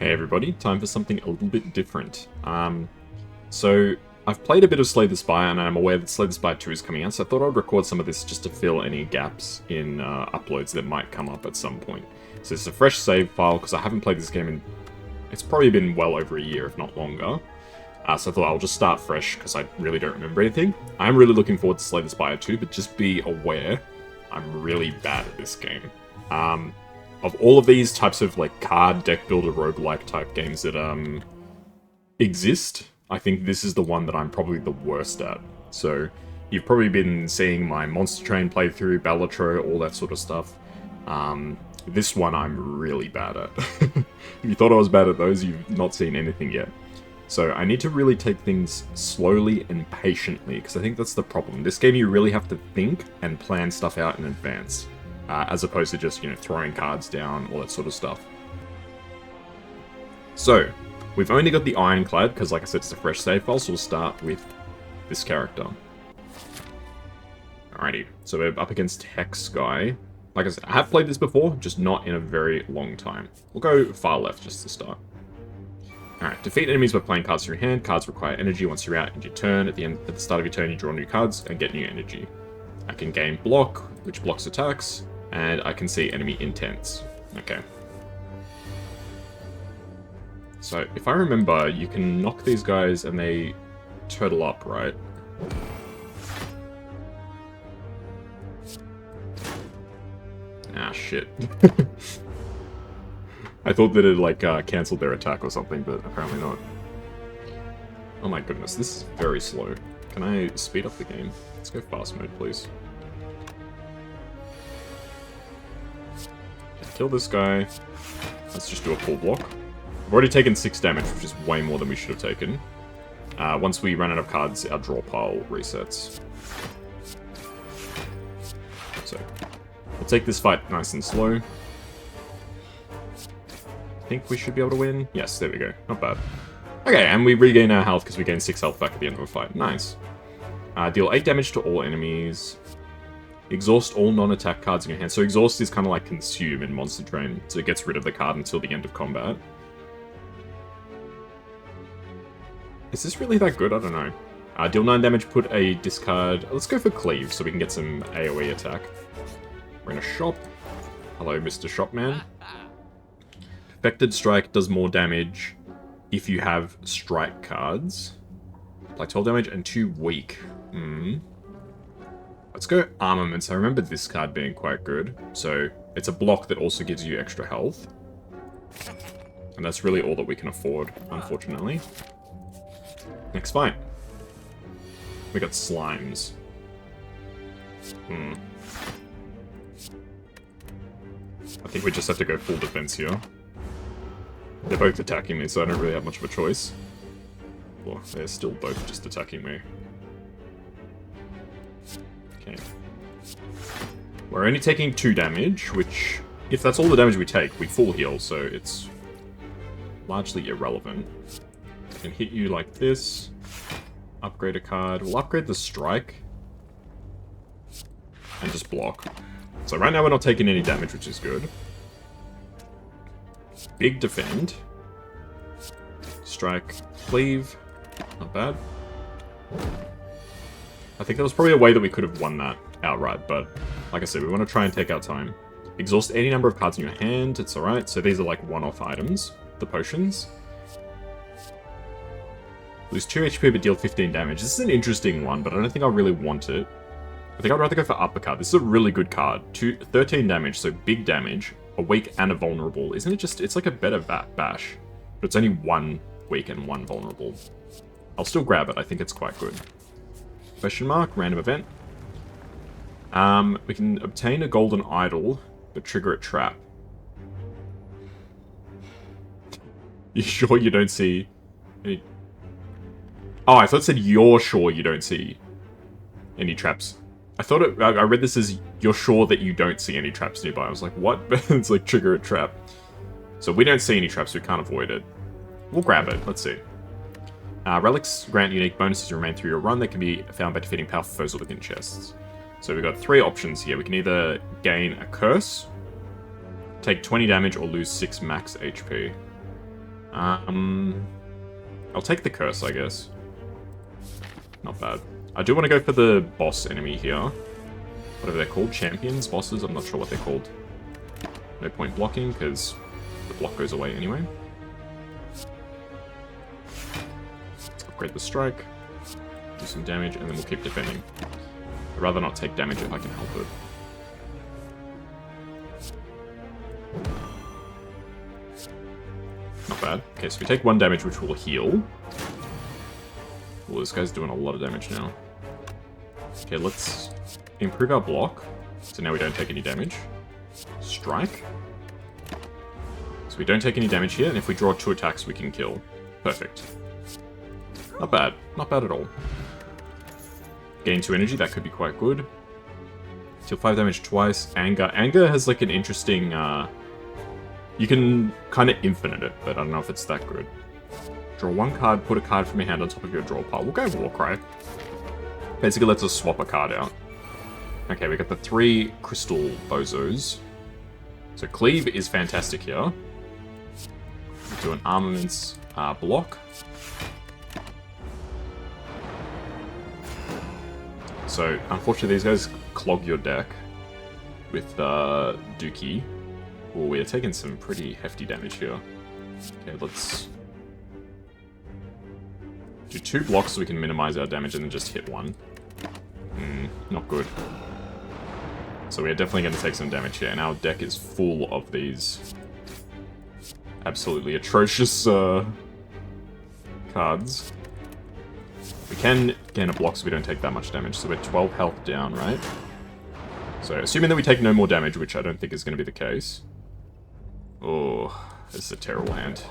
Hey everybody, time for something a little bit different. So I've played a bit of Slay the Spire, and I'm aware that Slay the Spire 2 is coming out, so I thought I'd record some of this just to fill any gaps in uploads that might come up at some point. So it's a fresh save file, because I haven't played this game in... It's probably been well over a year, if not longer. So I thought I'll just start fresh, because I really don't remember anything. I'm really looking forward to Slay the Spire 2, but just be aware, I'm really bad at this game. Of all of these types of like card deck builder roguelike type games that exist, I think this is the one that I'm probably the worst at. So you've probably been seeing my Monster Train playthrough, Balatro, all that sort of stuff. This one I'm really bad at. If you thought I was bad at those, you've not seen anything yet. So I need to really take things slowly and patiently, because I think that's the problem. This game you really have to think and plan stuff out in advance. As opposed to just, throwing cards down, all that sort of stuff. So, we've only got the Ironclad, because like I said, it's a fresh save file, so we'll start with this character. Alrighty, so we're up against Hex Guy. Like I said, I have played this before, just not in a very long time. We'll go far left just to start. Alright, defeat enemies by playing cards from your hand. Cards require energy once you're out in your turn. At the start of your turn, you draw new cards and get new energy. I can gain block, which blocks attacks. And I can see enemy intents. Okay. So, if I remember, you can knock these guys and they turtle up, right? Ah, shit. I thought that it, like, cancelled their attack or something, but apparently not. Oh my goodness, this is very slow. Can I speed up the game? Let's go fast mode, please. Kill this guy. Let's just do a full block. We've already taken 6 damage, which is way more than we should have taken. Once we run out of cards, our draw pile resets. So, we'll take this fight nice and slow. I think we should be able to win. Yes, there we go. Not bad. Okay, and we regain our health because we gain 6 health back at the end of a fight. Nice. Deal 8 damage to all enemies. Exhaust all non-attack cards in your hand. So exhaust is kind of like consume in Monster Train. So it gets rid of the card until the end of combat. Is this really that good? I don't know. Deal 9 damage, put a discard... Let's go for Cleave so we can get some AoE attack. We're in a shop. Hello, Mr. Shopman. Perfected Strike does more damage if you have strike cards. Apply 12 damage and 2 weak. Let's go Armaments. I remember this card being quite good. So, it's a block that also gives you extra health. And that's really all that we can afford, unfortunately. Next fight. We got Slimes. I think we just have to go full defense here. They're both attacking me, so I don't really have much of a choice. Well, they're still both just attacking me. Okay. We're only taking 2 damage, which, if that's all the damage we take, we full heal, so it's largely irrelevant. I can hit you like this, upgrade a card, we'll upgrade the strike, and just block. So right now we're not taking any damage, which is good. Big defend. Strike, cleave, not bad. I think that was probably a way that we could have won that outright, but like I said, we want to try and take our time. Exhaust any number of cards in your hand, it's alright. So these are like one-off items, the potions. Lose 2 HP but deal 15 damage. This is an interesting one, but I don't think I really want it. I think I'd rather go for Uppercut. This is a really good card. 13 damage, so big damage. A weak and a vulnerable. Isn't it just... It's like a better bash. But it's only 1 weak and 1 vulnerable. I'll still grab it. I think it's quite good. Question mark, random event. We can obtain a golden idol, but trigger a trap. You sure you don't see any... Oh, I thought it said you're sure you don't see any traps. I thought I read this as you're sure that you don't see any traps nearby. I was like, what? It's like trigger a trap. So we don't see any traps, we can't avoid it. We'll grab it, let's see. Relics grant unique bonuses to remain through your run that can be found by defeating powerful foes or within chests. So we've got 3 options here. We can either gain a curse, take 20 damage, or lose 6 max HP. I'll take the curse, I guess. Not bad. I do want to go for the boss enemy here. Whatever they're called. Champions, bosses, I'm not sure what they're called. No point blocking, because the block goes away anyway. Let's upgrade the strike. Do some damage, and then we'll keep defending. I'd rather not take damage if I can help it. Not bad. Okay, so we take 1 damage, which will heal. Well, this guy's doing a lot of damage now. Okay, let's improve our block. So now we don't take any damage. Strike. So we don't take any damage here, and if we draw 2 attacks, we can kill. Perfect. Not bad. Not bad at all. Gain 2 energy, that could be quite good. Deal 5 damage twice. Anger. Anger has like an interesting... you can kind of infinite it, but I don't know if it's that good. Draw 1 card, put a card from your hand on top of your draw pile. We'll go Warcry. Basically lets us swap a card out. Okay, we got the 3 crystal bozos. So Cleave is fantastic here. Do an armaments block. So, unfortunately, these guys clog your deck with Dookie. Oh, we are taking some pretty hefty damage here. Okay, let's do 2 blocks so we can minimize our damage and then just hit 1. Not good. So we are definitely going to take some damage here, and our deck is full of these absolutely atrocious cards. We can gain a block so we don't take that much damage, so we're 12 health down, right? So assuming that we take no more damage, which I don't think is going to be the case. Oh, this is a terrible hand.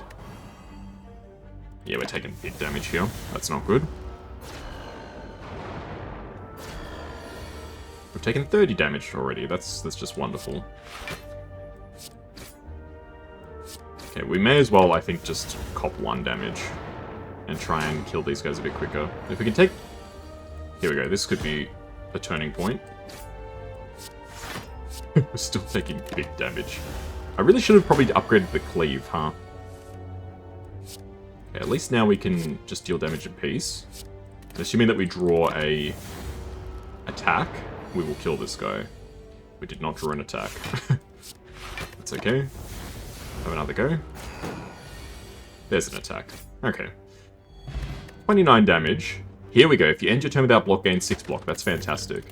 Yeah, we're taking big damage here. That's not good. We've taken 30 damage already. That's just wonderful. Okay, we may as well, I think, just cop 1 damage and try and kill these guys a bit quicker. If we can take... Here we go. This could be a turning point. We're still taking big damage. I really should have probably upgraded the Cleave, huh? Okay, at least now we can just deal damage in peace. Assuming that we draw a attack, we will kill this guy. We did not draw an attack. That's okay. Have another go. There's an attack. Okay. 29 damage. Here we go. If you end your turn without block, gain 6 block. That's fantastic.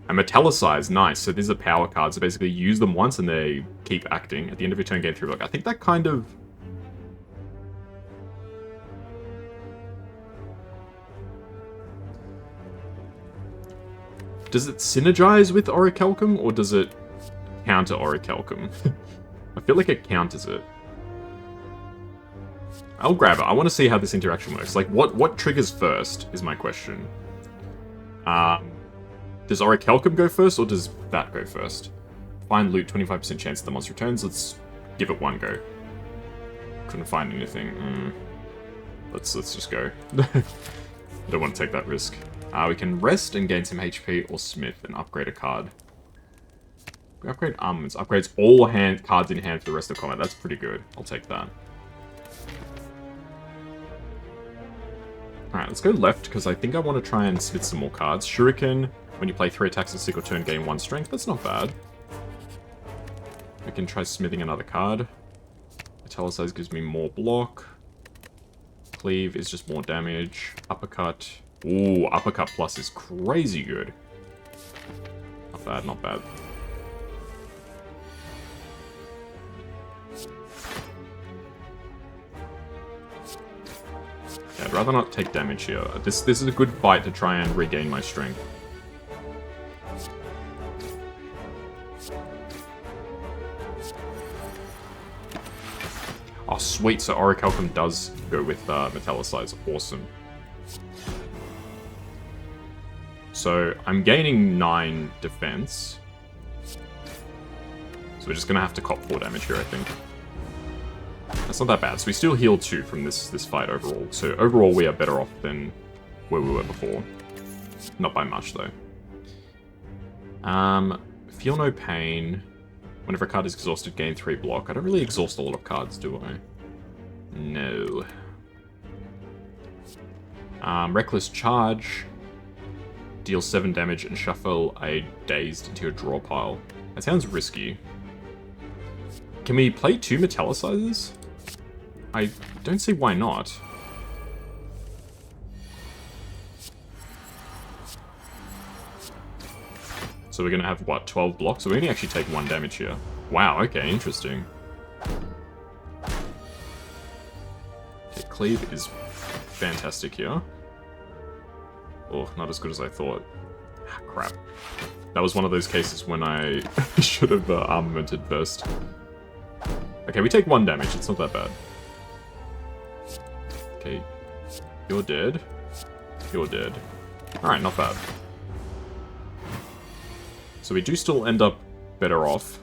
And Metallicize, nice. So these are power cards. So basically use them once and they keep acting. At the end of your turn, gain 3 block. I think that kind of... Does it synergize with Orichalcum, or does it counter Orichalcum? I feel like it counters it. I'll grab it. I want to see how this interaction works. Like, what triggers first, is my question. Does Orichalcum go first, or does that go first? Find loot, 25% chance the monster returns. Let's give it 1 go. Couldn't find anything. Let's just go. I don't want to take that risk. We can rest and gain some HP, or smith and upgrade a card. We upgrade armaments. Upgrades all cards in hand for the rest of combat. That's pretty good. I'll take that. Alright, let's go left, because I think I want to try and smith some more cards. Shuriken, when you play 3 attacks in a single turn, gain 1 strength. That's not bad. We can try smithing another card. Metallicize gives me more block. Cleave is just more damage. Uppercut. Ooh, Uppercut Plus is crazy good. Not bad, not bad. Yeah, I'd rather not take damage here. This is a good fight to try and regain my strength. Oh, sweet. So Orichalcum does go with Metallicize. Awesome. So I'm gaining 9 defense. So we're just going to have to cop 4 damage here, I think. That's not that bad. So we still heal 2 from this fight overall. So overall, we are better off than where we were before. Not by much, though. Feel no pain. Whenever a card is exhausted, gain 3 block. I don't really exhaust a lot of cards, do I? No. Reckless Charge. Deal 7 damage and shuffle a Dazed into your draw pile. That sounds risky. Can we play 2 Metallicizers? I don't see why not. So we're going to have, what, 12 blocks? So we only actually take 1 damage here. Wow, okay, interesting. Okay, Cleave is fantastic here. Oh, not as good as I thought. Ah, crap. That was one of those cases when I should have armamented first. Okay, we take 1 damage. It's not that bad. Okay, you're dead. You're dead. Alright, not bad. So we do still end up better off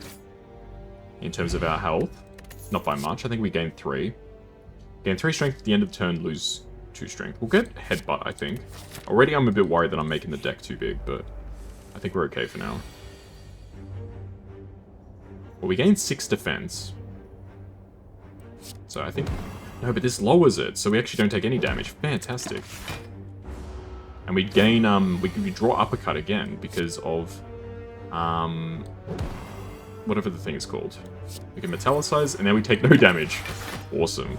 in terms of our health. Not by much. I think we gain 3. Gain 3 strength at the end of the turn, lose 2 strength. We'll get Headbutt, I think. Already I'm a bit worried that I'm making the deck too big, but I think we're okay for now. Well, we gain 6 defense. So I think... No, but this lowers it, so we actually don't take any damage. Fantastic. And we gain, we draw Uppercut again because of... whatever the thing is called. We can Metallicize, and then we take no damage. Awesome.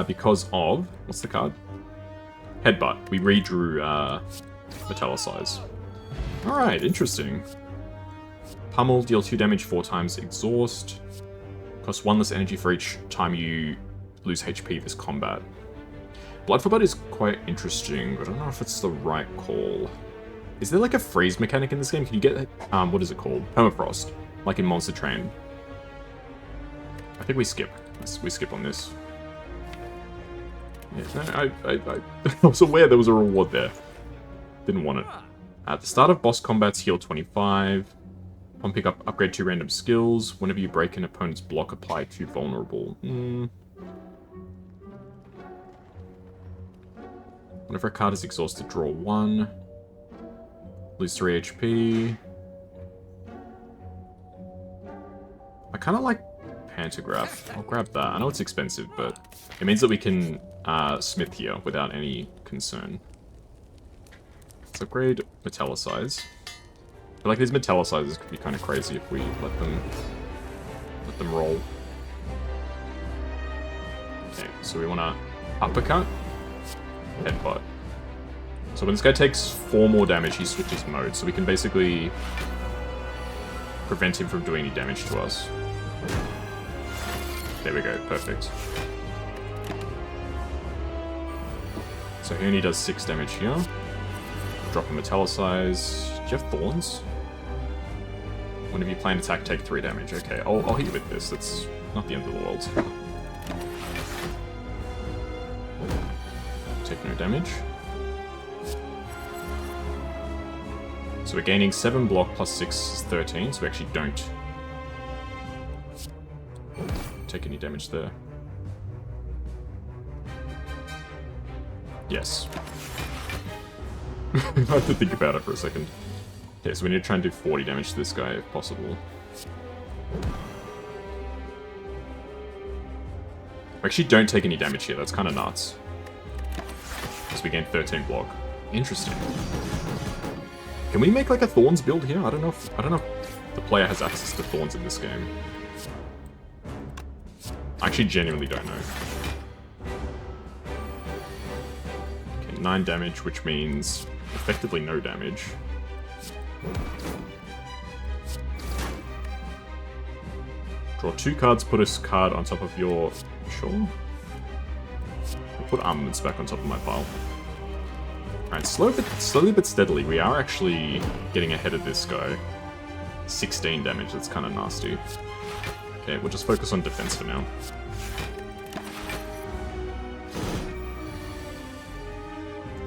Because of... What's the card? Headbutt. We redrew Metallicize. Alright, interesting. Pummel, deal 2 damage 4 times, exhaust. Cost 1 less energy for each time you lose HP this combat. Blood for Blood is quite interesting, but I don't know if it's the right call. Is there like a freeze mechanic in this game? Can you get, what is it called? Permafrost, like in Monster Train. I think we skip. We skip on this. Yeah, no, I was aware there was a reward there. Didn't want it. At the start of boss combats, heal 25. Upon pick up, upgrade 2 random skills. Whenever you break an opponent's block, apply 2 vulnerable. Whenever a card is exhausted, draw 1. Lose 3 HP. I kind of like Pantograph. I'll grab that. I know it's expensive, but it means that we can smith here without any concern. Let's upgrade Metallicize. I feel like these Metallicizers could be kind of crazy if we let them roll. Okay, so we want to Uppercut, Headbutt. So when this guy takes 4 more damage, he switches mode, so we can basically prevent him from doing any damage to us. There we go, perfect. So he only does 6 damage here. Drop a Metallicize. Do you have Thorns? Whenever you plan an attack, take 3 damage. Okay, I'll hit you with this. That's not the end of the world. Take no damage. So we're gaining 7 block plus 6 is 13, so we actually don't take any damage there. Yes. I have to think about it for a second. Okay, so we need to try and do 40 damage to this guy if possible. We actually don't take any damage here, that's kind of nuts. Because we gain 13 block. Interesting. Can we make like a Thorns build here? I don't know if the player has access to Thorns in this game. I actually genuinely don't know. Okay, 9 damage, which means effectively no damage. Draw 2 cards, put a card on top of your... Sure. I'll put armaments back on top of my pile. Alright, slowly but steadily, we are actually getting ahead of this guy. 16 damage, that's kind of nasty. Okay, we'll just focus on defense for now.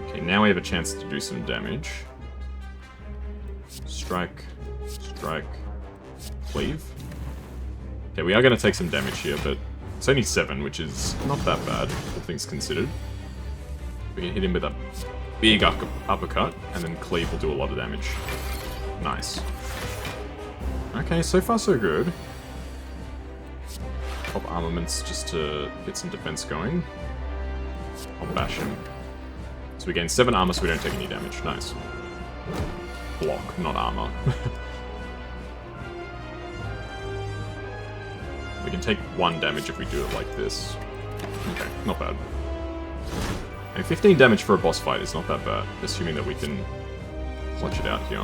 Okay, now we have a chance to do some damage. Strike, strike, cleave. Okay, we are going to take some damage here, but it's only 7, which is not that bad, all things considered. We can hit him with a big uppercut, and then cleave will do a lot of damage. Nice. Okay, so far so good. pop armaments just to get some defense going. I'll bash him. So we gain 7 armor, so we don't take any damage. Nice. Block, not armor. We can take 1 damage if we do it like this. Okay, not bad. And 15 damage for a boss fight is not that bad, assuming that we can watch it out here.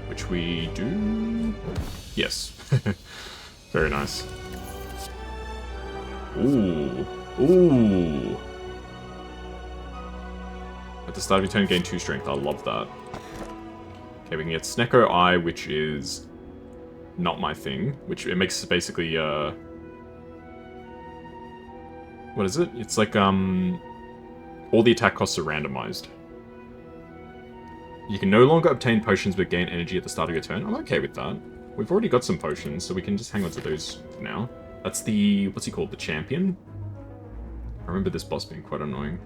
Which we do... Yes. Very nice. Ooh. Ooh. At the start of your turn, gain 2 strength. I love that. Okay, we can get Snecko Eye, which is not my thing. Which it makes basically, what is it? It's like, all the attack costs are randomized. You can no longer obtain potions but gain energy at the start of your turn. I'm okay with that. We've already got some potions, so we can just hang on to those for now. That's the... what's he called? The champion? I remember this boss being quite annoying.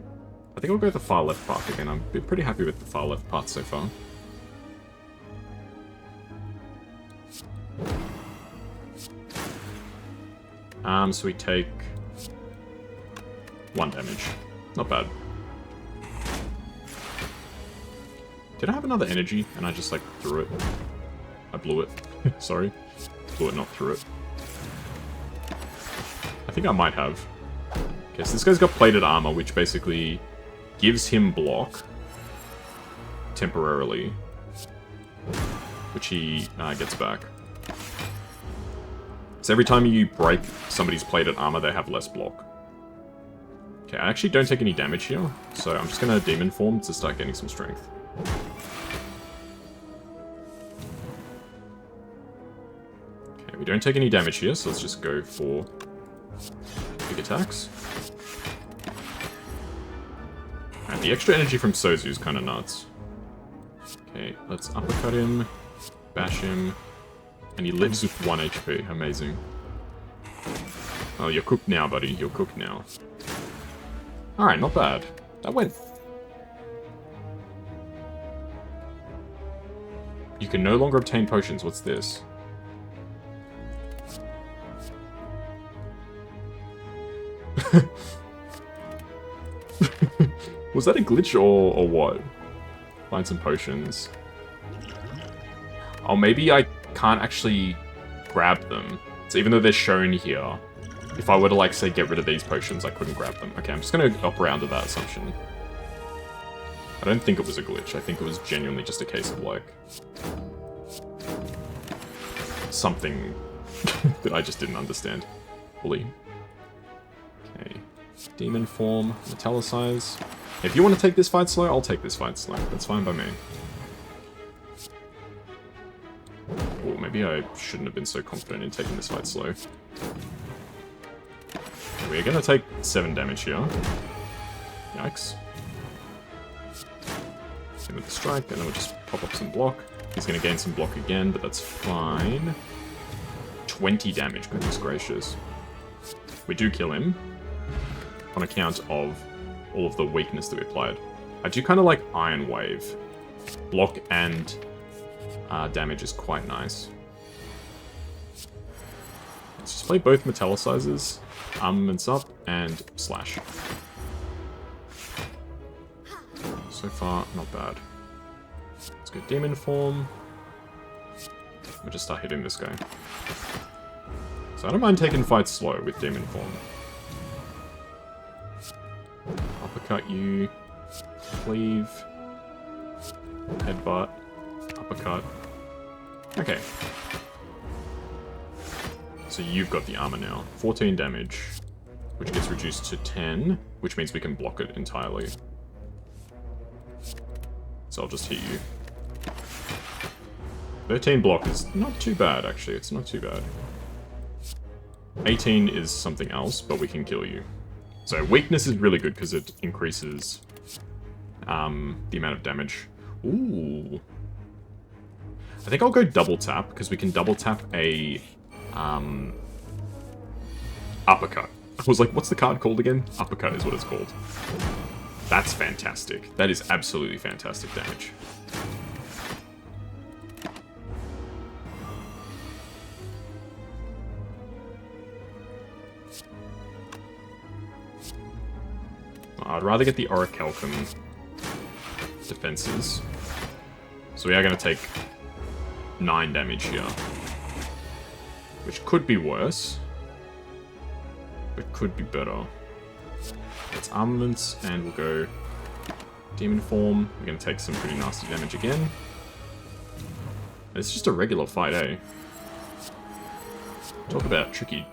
I think I'll go with the far left path again. I'm pretty happy with the far left path so far. So we take 1 damage. Not bad. Did I have another energy and I just like threw it? I blew it. Sorry. Blew it, not threw it. I think I might have. Okay, so this guy's got plated armor, which basically gives him block temporarily, which he gets back. So every time you break somebody's plated armor, they have less block. Okay, I actually don't take any damage here, so I'm just gonna demon form to start getting some strength. Okay, we don't take any damage here, so let's just go for big attacks. And the extra energy from Sozu is kind of nuts. Okay, let's uppercut him, bash him, and he lives with 1 HP. Amazing. Oh, you're cooked now, buddy. You're cooked now. Alright, not bad. That went... You can no longer obtain potions. What's this? Was that a glitch or what? Find some potions. Oh, maybe I can't actually grab them. So even though they're shown here, if I were to, like, say, get rid of these potions, I couldn't grab them. Okay, I'm just gonna operate under that assumption. I don't think it was a glitch. I think it was genuinely just a case of, like, something that I just didn't understand fully. Okay. Demon form, metallicize. If you want to take this fight slow, I'll take this fight slow. That's fine by me. Oh, maybe I shouldn't have been so confident in taking this fight slow. We're gonna take 7 damage here. Yikes. Same with the strike, and then we'll just pop up some block. He's gonna gain some block again, but that's fine. 20 damage, goodness gracious. We do kill him on account of all of the weakness that we applied. I do kind of like Iron Wave. Block and damage is quite nice. Let's just play both metallicizers, armaments up, and slash. So far, not bad. Let's go demon form. We'll just start hitting this guy. So I don't mind taking fights slow with demon form. Uppercut you, cleave, headbutt, uppercut. Okay. So you've got the armor now. 14 damage, which gets reduced to 10, which means we can block it entirely. So I'll just hit you. 13 block is not too bad, actually. It's not too bad. 18 is something else, but we can kill you. So weakness is really good because it increases the amount of damage. Ooh. I think I'll go double tap because we can double tap a uppercut. I was like, what's the card called again? Uppercut is what it's called. That's fantastic. That is absolutely fantastic damage. I'd rather get the Orichalcum defenses. So we are going to take 9 damage here. Which could be worse. But could be better. It's armaments, and we'll go demon form. We're going to take some pretty nasty damage again. It's just a regular fight, eh? Talk about tricky.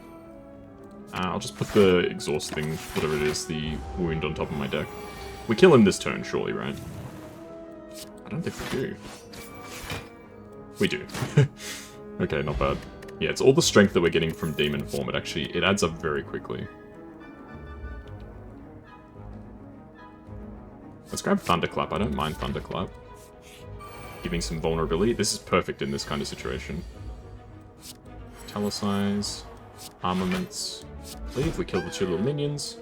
I'll just put the exhaust thing, whatever it is, the wound on top of my deck. We kill him this turn, surely, right? I don't think we do. We do. Okay, not bad. Yeah, it's all the strength that we're getting from demon form. It adds up very quickly. Let's grab Thunderclap. I don't mind Thunderclap. Giving some vulnerability. This is perfect in this kind of situation. Talisize. Armaments. Leave. We kill the 2 little minions.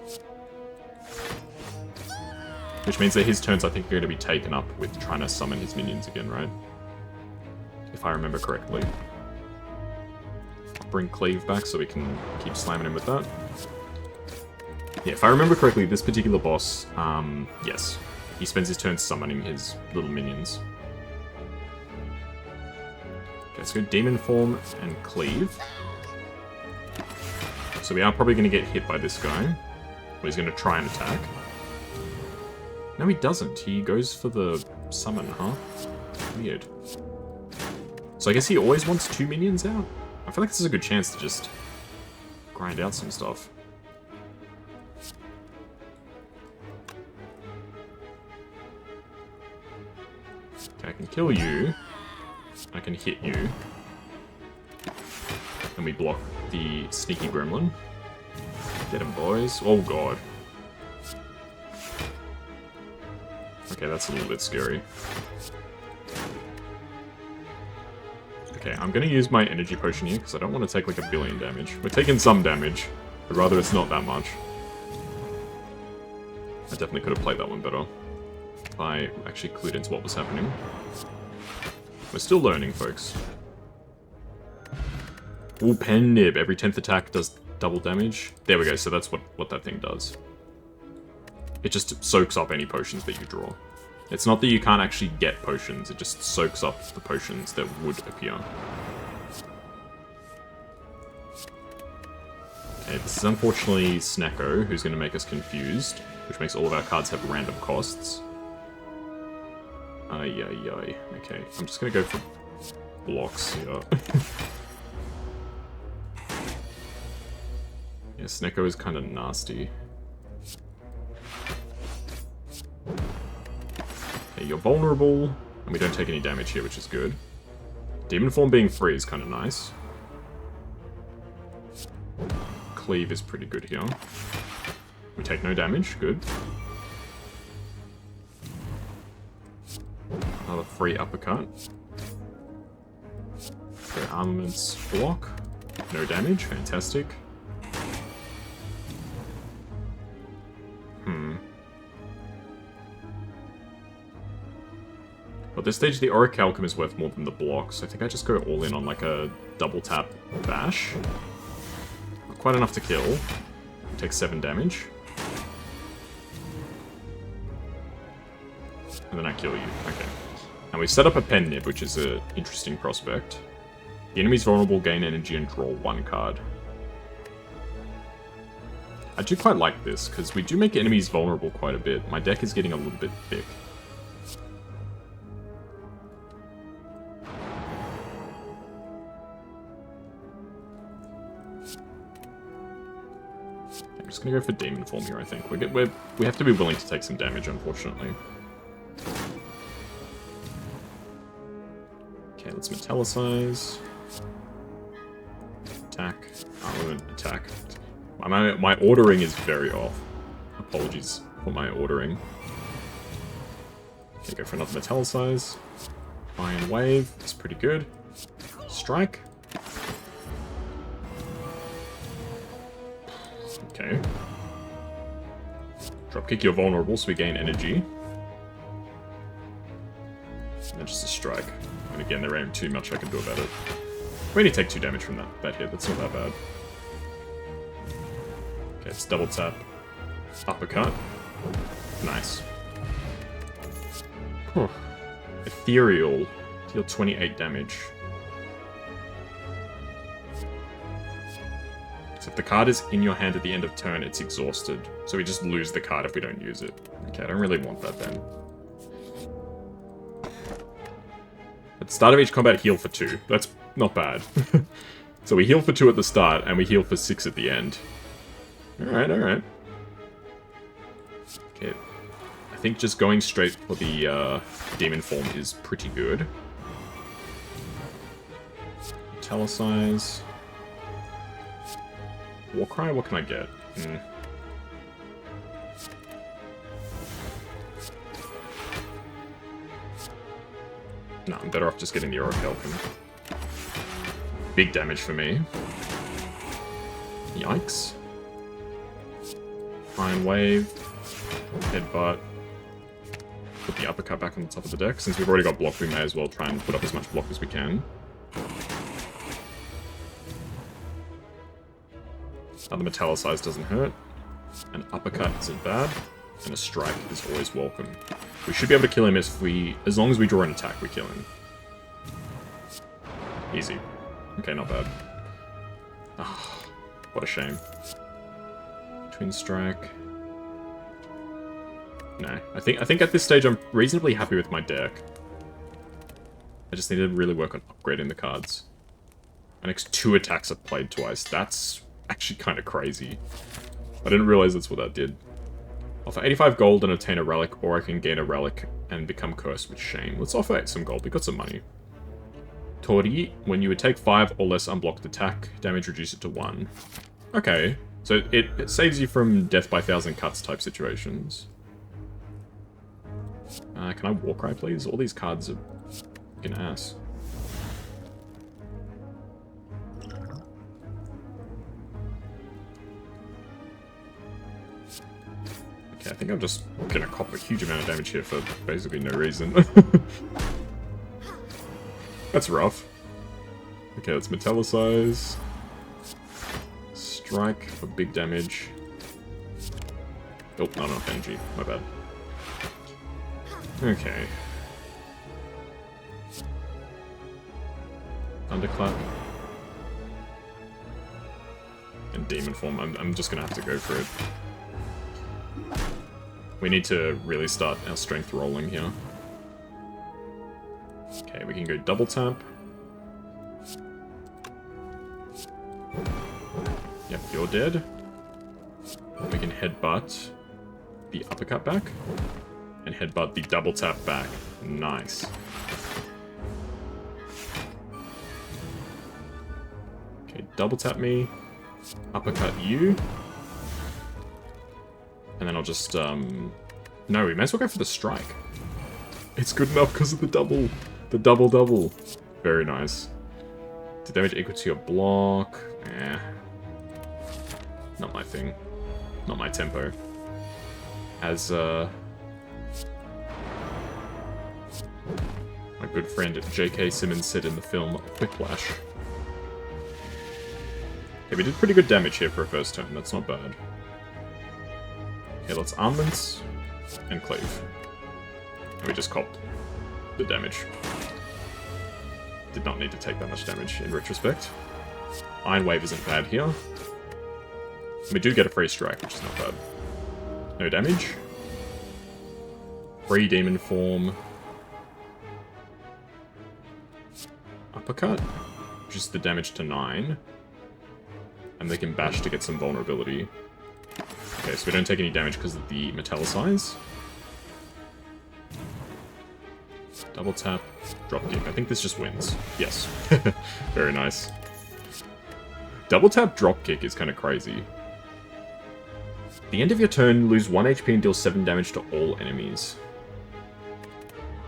Which means that his turns, I think, are going to be taken up with trying to summon his minions again, right? If I remember correctly. I'll bring Cleave back so we can keep slamming him with that. Yeah, if I remember correctly, this particular boss, yes. He spends his turn summoning his little minions. Okay, let's go Demon Form and Cleave. So we are probably going to get hit by this guy. Or he's going to try and attack. No, he doesn't. He goes for the summon, huh? Weird. So I guess he always wants 2 minions out? I feel like this is a good chance to just grind out some stuff. Okay, I can kill you. I can hit you. And we block the sneaky gremlin. Get him, boys. Oh, God. Okay, that's a little bit scary. Okay, I'm gonna use my energy potion here, because I don't want to take like 1 billion damage. We're taking some damage, but rather it's not that much. I definitely could have played that one better. If I actually clued into what was happening. We're still learning, folks. Ooh, Pen Nib. Every 10th attack does double damage. There we go, so that's what that thing does. It just soaks up any potions that you draw. It's not that you can't actually get potions, it just soaks up the potions that would appear. Okay, this is unfortunately Snecko, who's going to make us confused, which makes all of our cards have random costs. Ay, ay, ay. Okay, I'm just going to go for blocks here. Yeah, Snecko is kind of nasty. Okay, you're vulnerable, and we don't take any damage here, which is good. Demon Form being free is kind of nice. Cleave is pretty good here. We take no damage, good. Another free uppercut. So armaments block. No damage, fantastic. At this stage, the Orichalcum is worth more than the block, so I think I just go all in on like a double tap bash. Not quite enough to kill. Take 7 damage. And then I kill you. Okay. And we set up a Pen Nib, which is an interesting prospect. The enemy's vulnerable, gain energy, and draw 1 card. I do quite like this, because we do make enemies vulnerable quite a bit. My deck is getting a little bit thick. I'm just gonna go for Demon Form here, I think. We have to be willing to take some damage, unfortunately. Okay, let's Metallicize. Attack. Armament, attack. My ordering is very off. Apologies for my ordering. Okay, go for another Metallicize. Iron Wave, that's pretty good. Strike. Okay. Dropkick, you're vulnerable, so we gain energy. And then just a strike. And again, there ain't too much I can do about it. We only take 2 damage from that hit, that's not that bad. Okay, it's double tap. Uppercut. Nice. Huh. Ethereal. Deal 28 damage. So if the card is in your hand at the end of turn, it's exhausted. So we just lose the card if we don't use it. Okay, I don't really want that then. At the start of each combat, heal for 2. That's not bad. So we heal for 2 at the start, and we heal for 6 at the end. Alright, alright. Okay. I think just going straight for the demon form is pretty good. Italicize. Warcry, what can I get? No, I'm better off just getting the Orichalcum. Big damage for me. Yikes. Iron Wave. Headbutt. Put the uppercut back on the top of the deck. Since we've already got block, we may as well try and put up as much block as we can. The Metallicize doesn't hurt. An uppercut isn't bad. And a strike is always welcome. We should be able to kill him as long as we draw an attack, we kill him. Easy. Okay, not bad. Oh, what a shame. Twin Strike. No, I think at this stage I'm reasonably happy with my deck. I just need to really work on upgrading the cards. My next 2 attacks are played twice. That's actually kind of crazy. I didn't realize that's what that did. Offer 85 gold and obtain a relic, or I can gain a relic and become cursed with shame. Let's offer some gold, we got some money. Tori, when you would take 5 or less unblocked attack, damage reduce it to 1. Okay, so it saves you from death by 1,000 cuts type situations. Can I Warcry, please? All these cards are fucking ass. Okay, I think I'm just gonna cop a huge amount of damage here for basically no reason. That's rough. Okay, let's Metallicize. Strike for big damage. Oh, not enough energy. My bad. Okay. Thunderclap. And Demon Form. I'm just gonna have to go for it. We need to really start our strength rolling here. Okay, we can go double tap. Yep, you're dead. We can headbutt the uppercut back. And headbutt the double tap back. Nice. Okay, double tap me. Uppercut you. And then I'll just, no, we may as well go for the strike. It's good enough because of the double. The double. Very nice. The damage equal to your block. Eh. Not my thing. Not my tempo. As, my good friend J.K. Simmons said in the film Whiplash. Okay, we did pretty good damage here for a first turn. That's not bad. Okay, let's Armaments and Cleave. And we just copped the damage. Did not need to take that much damage in retrospect. Iron Wave isn't bad here. We do get a free strike, which is not bad. No damage. Free Demon Form. Uppercut, which is the damage to 9. And they can bash to get some vulnerability. Okay, so we don't take any damage because of the Metallicize. Double tap, drop kick. I think this just wins. Yes. Very nice. Double tap, drop kick is kind of crazy. At the end of your turn, lose 1 HP and deal 7 damage to all enemies.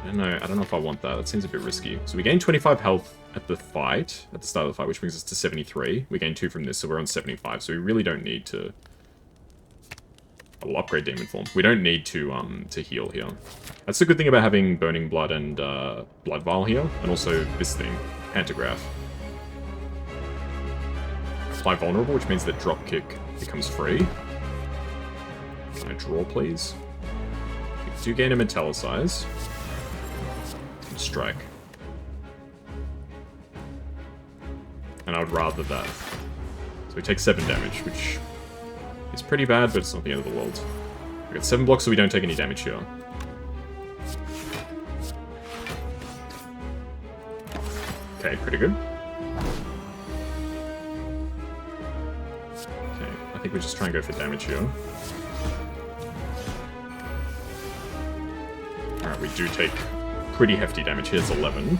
I don't know if I want that. That seems a bit risky. So we gain 25 health at the fight, at the start of the fight, which brings us to 73. We gain 2 from this, so we're on 75. So we really don't need to... I'll upgrade Demon Form. We don't need to heal here. That's the good thing about having Burning Blood and Blood Vial here, and also this thing, Pantograph. Apply Vulnerable, which means that Dropkick becomes free. Can I draw, please? Do gain a metallicize. Strike. And I would rather that. So we take 7 damage, which is pretty bad, but it's not the end of the world. We got 7 blocks, so we don't take any damage here. Okay, pretty good. Okay, I think we just try and go for damage here. Alright, we do take pretty hefty damage here. It's 11.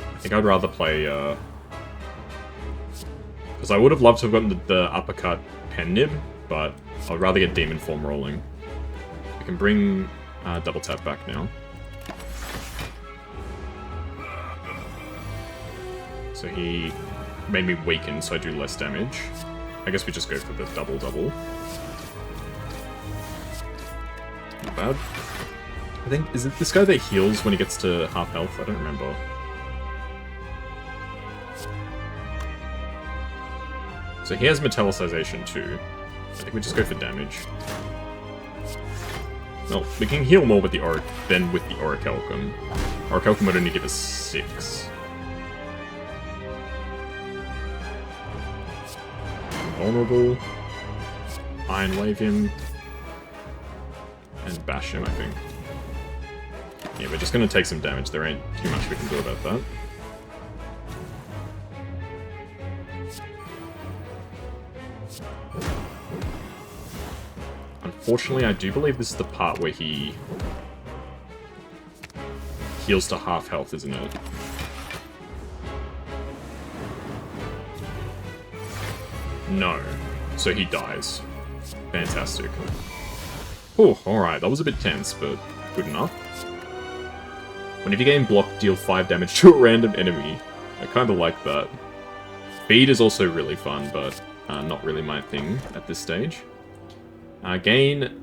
I think I'd rather play, because I would have loved to have gotten the uppercut pen nib, but I'd rather get demon form rolling. We can bring double tap back now. So he made me weaken, so I do less damage. I guess we just go for the double. Not bad. I think, is it this guy that heals when he gets to half health? I don't remember. So he has metallicization too. I think we just go for damage. Well, we can heal more with the Auric than with the Orichalcum. Orichalcum would only give us 6. Vulnerable. Iron Wave him. And bash him, I think. Yeah, we're just gonna take some damage. There ain't too much we can do about that. Unfortunately, I do believe this is the part where he heals to half health, isn't it? No. So he dies. Fantastic. Oh, alright. That was a bit tense, but good enough. Whenever you gain block, deal 5 damage to a random enemy. I kind of like that. Feed is also really fun, but not really my thing at this stage. Gain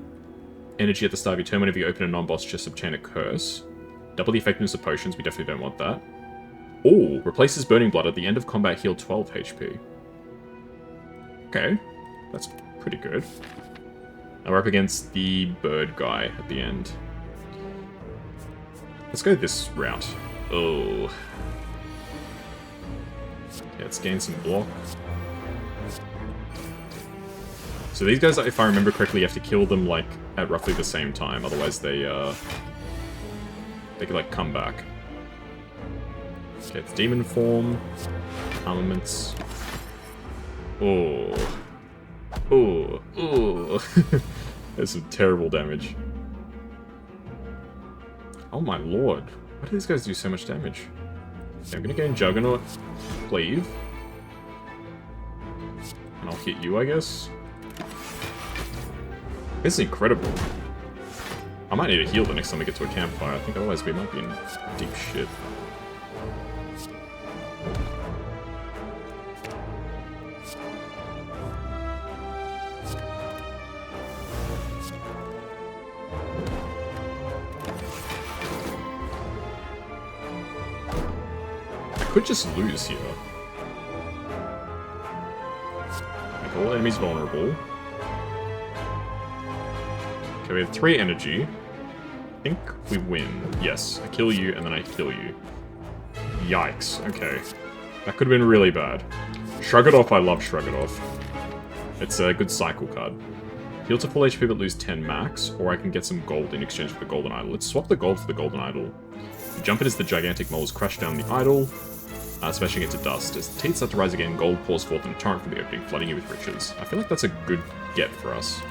energy at the start of your turn whenever you open a non-boss chest, obtain a curse. Double the effectiveness of potions, we definitely don't want that. Oh, replaces Burning Blood at the end of combat, heal 12 HP. Okay, that's pretty good. Now we're up against the bird guy at the end. Let's go this route. Oh. Okay, let's gain some block. So these guys, if I remember correctly, you have to kill them, like, at roughly the same time. Otherwise they could, like, come back. Okay, it's demon form. Armaments. Oh. Oh. Oh. That's some terrible damage. Oh my lord. Why do these guys do so much damage? Okay, I'm gonna gain Juggernaut. Cleave. And I'll hit you, I guess. This is incredible. I might need a heal the next time we get to a campfire. I think otherwise we might be in deep shit. I could just lose here. Make all enemies vulnerable. Okay, we have 3 energy. I think we win. Yes, I kill you and then I kill you. Yikes, okay. That could have been really bad. Shrug It Off, I love Shrug It Off. It's a good cycle card. Heal to full HP but lose 10 max, or I can get some gold in exchange for the golden idol. Let's swap the gold for the golden idol. You jump it as the gigantic moles crash down the idol, smashing it to dust. As the teeth start to rise again, gold pours forth in a torrent from the opening, flooding you with riches. I feel like that's a good get for us.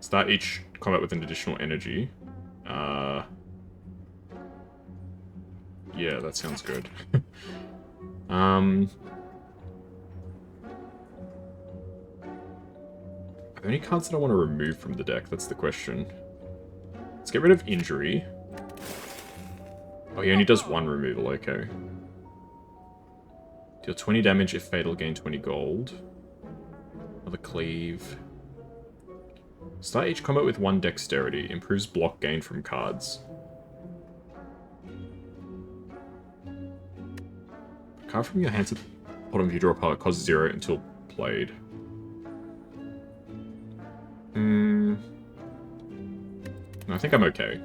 Start each combat with an additional energy. Yeah, that sounds good. Are there any cards that I want to remove from the deck? That's the question. Let's get rid of injury. Oh, he only does 1 removal, okay. Deal 20 damage if fatal, gain 20 gold. Another cleave. Start each combat with 1 dexterity. Improves block gain from cards. Card from your hand to the bottom of your draw pile costs 0 until played. I think I'm okay.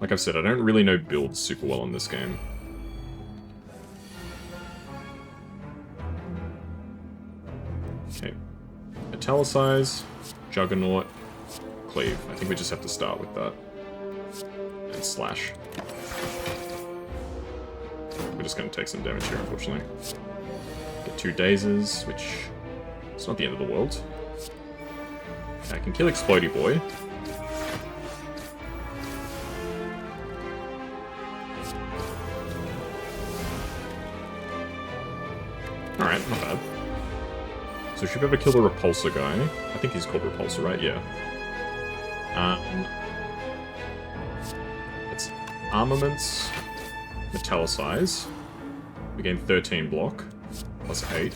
Like I've said, I don't really know builds super well in this game. Okay. Italicize, Juggernaut, Cleave. I think we just have to start with that. And slash. We're just going to take some damage here, unfortunately. Get 2 dazes, which is not the end of the world. Okay, I can kill Explodey Boy. Alright, not bad. So should we be able to kill the Repulsor guy? I think he's called Repulsor, right? Yeah. It's Armaments, Metallicize. We gain 13 block, plus 8.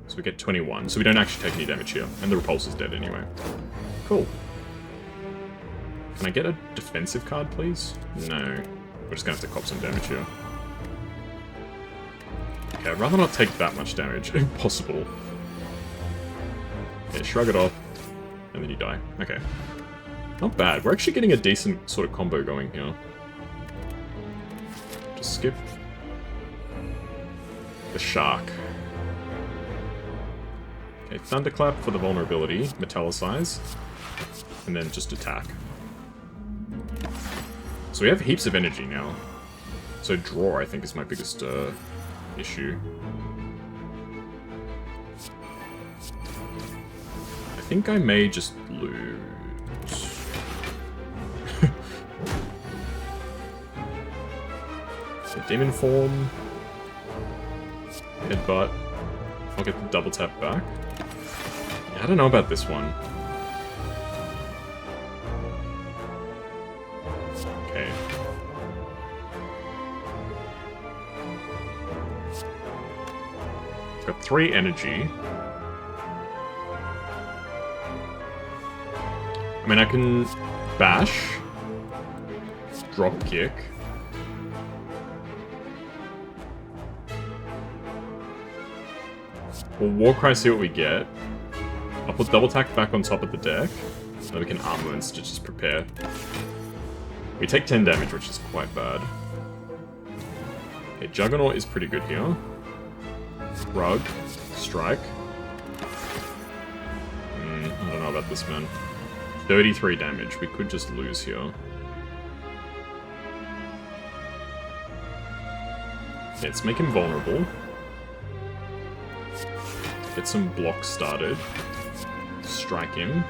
So we get 21. So we don't actually take any damage here. And the Repulsor's dead anyway. Cool. Can I get a defensive card, please? No. We're just going to have to cop some damage here. Okay, I'd rather not take that much damage, if possible. Yeah, shrug it off, and then you die. Okay. Not bad. We're actually getting a decent sort of combo going here. Just skip the shark. Okay, Thunderclap for the vulnerability, Metallicize, and then just attack. So we have heaps of energy now. So draw, I think, is my biggest issue. I think I may just lose. Demon Form. Headbutt. I'll get the double tap back. Yeah, I don't know about this one. Okay. It's got 3 energy. I mean, I can bash, drop kick. We'll Warcry, see what we get. I'll put double attack back on top of the deck, so that we can armaments to just prepare. We take 10 damage, which is quite bad. Okay, Juggernaut is pretty good here. Rug, strike. I don't know about this, man. 33 damage. We could just lose here. Okay, let's make him vulnerable. Get some blocks started. Strike him.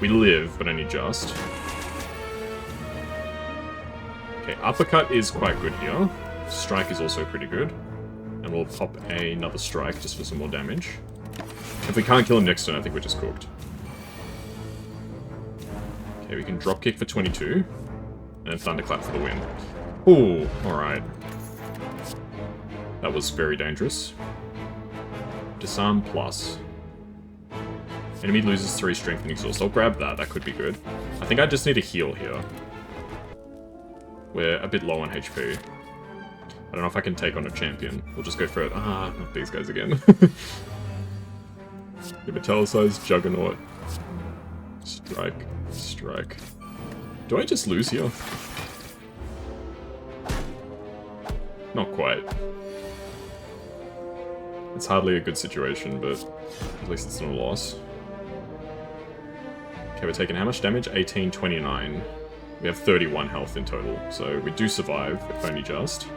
We live, but only just. Okay, uppercut is quite good here. Strike is also pretty good. And we'll pop another strike just for some more damage. If we can't kill him next turn, I think we're just cooked. Okay, we can dropkick for 22. And thunderclap for the win. Ooh, alright. That was very dangerous. Disarm plus. Enemy loses 3 strength and exhaust. I'll grab that, that could be good. I think I just need a heal here. We're a bit low on HP. I don't know if I can take on a champion. We'll just go for it. Ah, not these guys again. Metallicize, Juggernaut. Strike, strike. Do I just lose here? Not quite. It's hardly a good situation, but at least it's not a loss. Okay, we're taking how much damage? 1829. We have 31 health in total, so we do survive, if only just.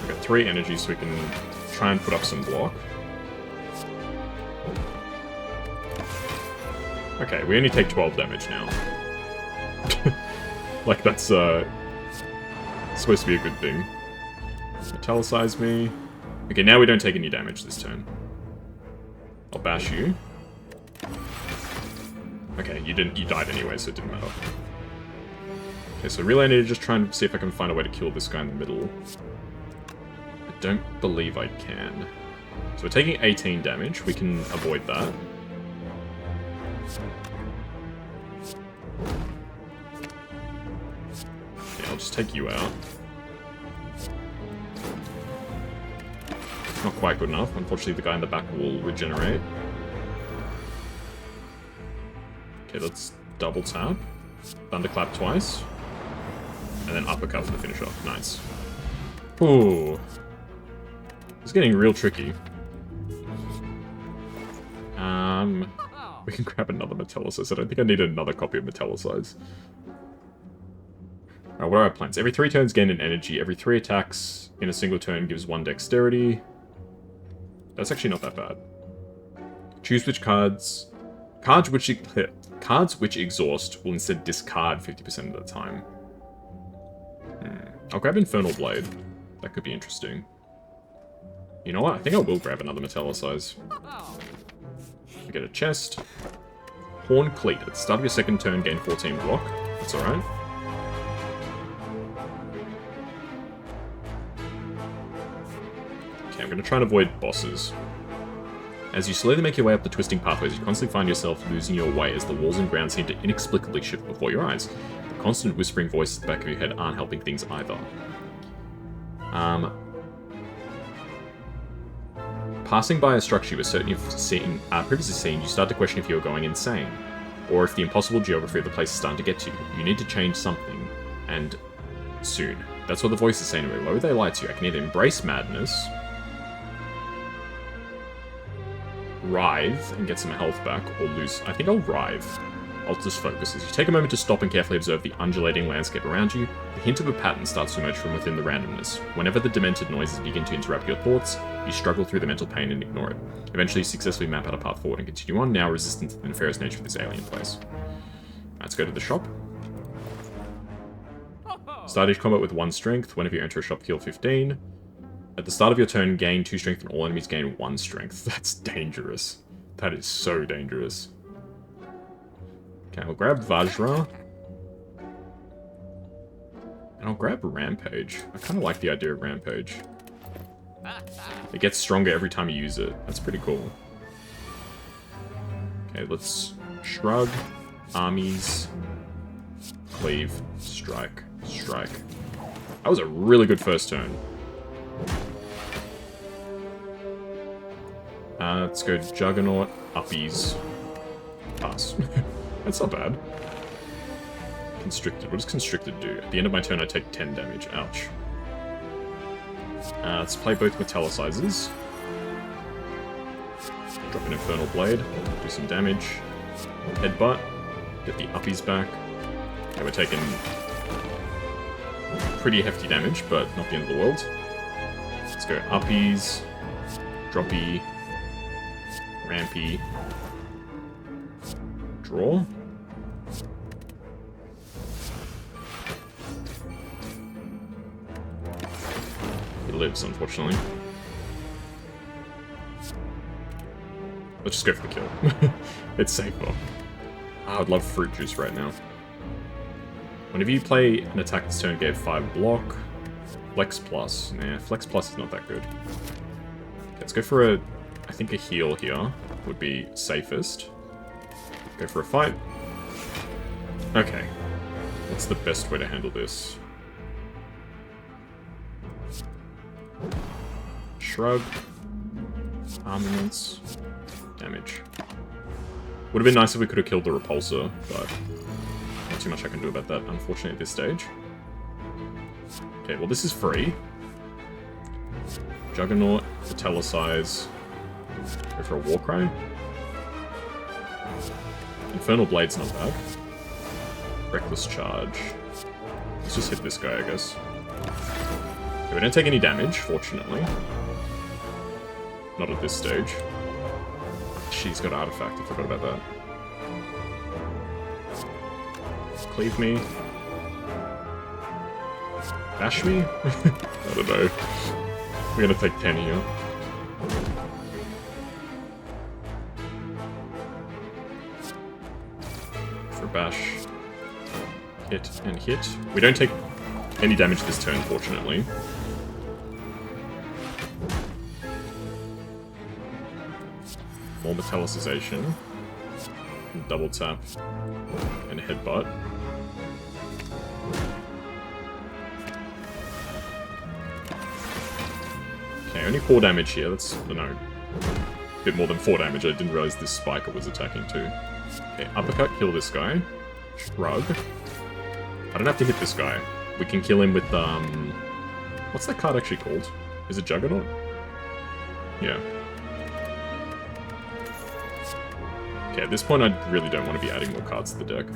We've got 3 energy, so we can try and put up some block. Okay, we only take 12 damage now. Like, that's supposed to be a good thing. Metallicize me. Okay, now we don't take any damage this turn. I'll bash you. Okay, you died anyway, so it didn't matter. Okay, so really I need to just try and see if I can find a way to kill this guy in the middle. I don't believe I can. So we're taking 18 damage, we can avoid that. I'll just take you out. Not quite good enough. Unfortunately, the guy in the back will regenerate. Okay, let's double tap. Thunderclap twice. And then uppercut for the finish off. Nice. Ooh. It's getting real tricky. We can grab another Metallicize. I don't think I need another copy of Metallicize. Alright, what are our plans? Every 3 turns gain an energy. Every 3 attacks in a single turn gives 1 dexterity. That's actually not that bad. Choose which cards... Cards which exhaust will instead discard 50% of the time. I'll grab Infernal Blade. That could be interesting. You know what? I think I will grab another Metallicize. We get a chest. Horn Cleat. At the start of your second turn, gain 14 block. That's alright. Okay, I'm going to try and avoid bosses. As you slowly make your way up the twisting pathways, you constantly find yourself losing your way as the walls and ground seem to inexplicably shift before your eyes. The constant whispering voices at the back of your head aren't helping things either. Passing by a structure you were previously seen, you start to question if you're going insane, or if the impossible geography of the place is starting to get to you. You need to change something, and soon. That's what the voice is saying to me. Why would they lie to you? I can either embrace madness, writhe and get some health back, or lose. I think I'll writhe. I'll just focus. As you take a moment to stop and carefully observe the undulating landscape around you, the hint of a pattern starts to emerge from within the randomness. Whenever the demented noises begin to interrupt your thoughts, you struggle through the mental pain and ignore it. Eventually, you successfully map out a path forward and continue on, now resistant to the nefarious nature of this alien place. Let's go to the shop. Start each combat with 1 strength. Whenever you enter a shop, heal 15. At the start of your turn, gain 2 strength and all enemies gain 1 strength. That's dangerous. That is so dangerous. Okay, I'll grab Vajra. And I'll grab Rampage. I kind of like the idea of Rampage. It gets stronger every time you use it. That's pretty cool. Okay, let's shrug, armies, cleave, strike, strike. That was a really good first turn. Let's go Juggernaut, uppies, pass. That's not bad. Constricted. What does Constricted do? At the end of my turn, I take 10 damage. Ouch. Let's play both Metallicizers. Drop an Infernal Blade. Do some damage. Headbutt. Get the uppies back. Okay, we're taking pretty hefty damage, but not the end of the world. Let's go uppies. Droppy. Rampy. Draw. He lives, unfortunately. Let's just go for the kill. It's safer. I would love fruit juice right now. Whenever you play an attack this turn, gave 5 block. Flex plus. Nah, Flex plus is not that good. Okay, let's go for a... I think a heal here would be safest. Go for a fight. Okay. What's the best way to handle this? Shrug. Armaments. Damage. Would have been nice if we could have killed the repulsor, but not too much I can do about that, unfortunately, at this stage. Okay, well this is free. Juggernaut, Metallicize. Go for a Warcry. Infernal Blade's not bad. Reckless Charge. Let's just hit this guy, I guess. Okay, we don't take any damage, fortunately. Not at this stage. She's got Artifact, I forgot about that. Cleave me. Bash me? I don't know. We're gonna take 10 here. For bash. Hit and hit. We don't take any damage this turn, fortunately. More Metallicization. Double tap. And a headbutt. Okay, only 4 damage here. That's, I don't know, a bit more than 4 damage. I didn't realize this spiker was attacking too. Okay, uppercut, kill this guy. Shrug. I don't have to hit this guy. We can kill him with, what's that card actually called? Is it Juggernaut? Yeah. Okay, at this point I really don't want to be adding more cards to the deck.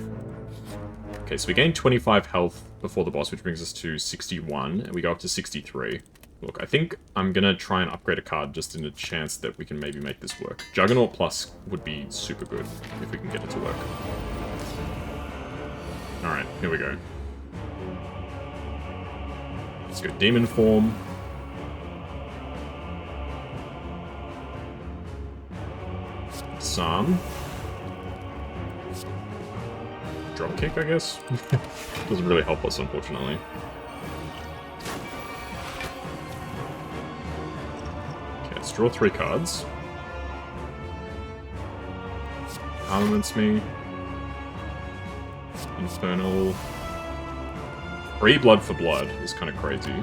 Okay, so we gain 25 health before the boss, which brings us to 61, and we go up to 63. Look, I think I'm gonna try and upgrade a card just in a chance that we can maybe make this work. Juggernaut Plus would be super good if we can get it to work. Alright, here we go. Let's go Demon Form. Psalm. Dropkick, I guess? Doesn't really help us, unfortunately. Okay, let's draw 3 cards. Armaments me. Infernal. 3 blood for blood is kind of crazy.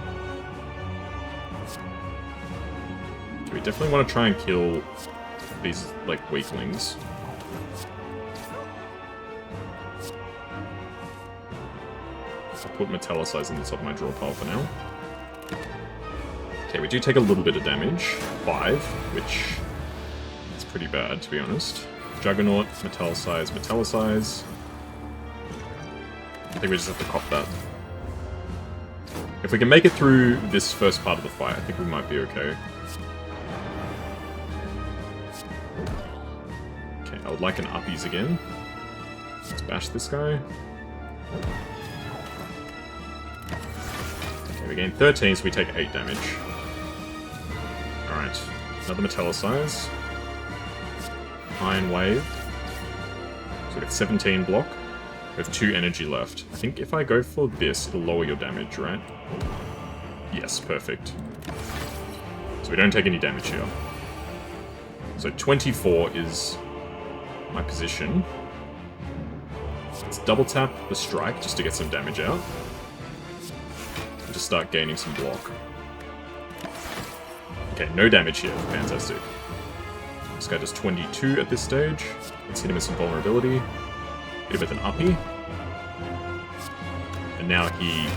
We definitely want to try and kill these, like, weaklings. I'll put Metallicize in the top of my draw pile for now. Okay, we do take a little bit of damage. 5, which is pretty bad, to be honest. Juggernaut, Metallicize, Metallicize. I think we just have to cop that. If we can make it through this first part of the fight, I think we might be okay. Okay, I would like an uppies again. Let's bash this guy. Okay, we gain 13, so we take 8 damage. Alright, another Metallicize. Iron Wave. So we get 17 block. We have 2 energy left. I think if I go for this, it'll lower your damage, right? Yes, perfect. So we don't take any damage here. So 24 is my position. Let's double tap the strike just to get some damage out. And just start gaining some block. Okay, no damage here. Fantastic. This guy does 22 at this stage. Let's hit him with some vulnerability. Hit him with an uppie. And now he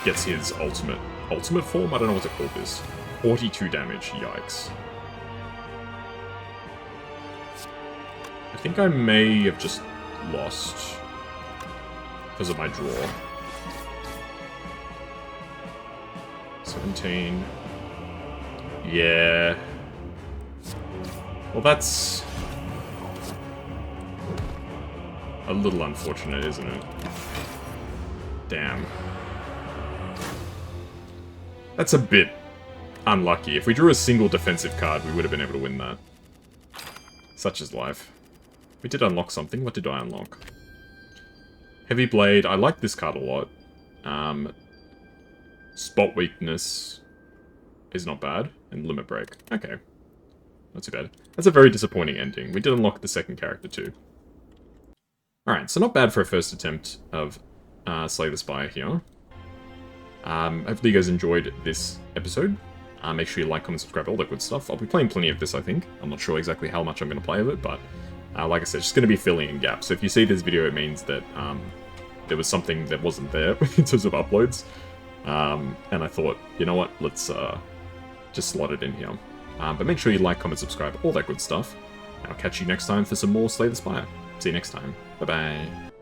gets his ultimate form? I don't know what to call this. 42 damage, yikes. I think I may have just lost because of my draw. 17. Yeah. Well, that's a little unfortunate, isn't it? Damn. That's a bit unlucky. If we drew a single defensive card, we would have been able to win that. Such is life. We did unlock something. What did I unlock? Heavy Blade. I like this card a lot. Spot Weakness is not bad. And Limit Break. Okay. Not too bad. That's a very disappointing ending. We did unlock the second character too. Alright, so not bad for a first attempt of Slay the Spire here. Hopefully you guys enjoyed this episode. Make sure you like, comment, subscribe, all that good stuff. I'll be playing plenty of this, I think. I'm not sure exactly how much I'm going to play of it, but like I said, it's just going to be filling in gaps. So if you see this video, it means that there was something that wasn't there in terms of uploads. And I thought, you know what, let's just slot it in here. But make sure you like, comment, subscribe, all that good stuff. And I'll catch you next time for some more Slay the Spire. See you next time. Bye-bye.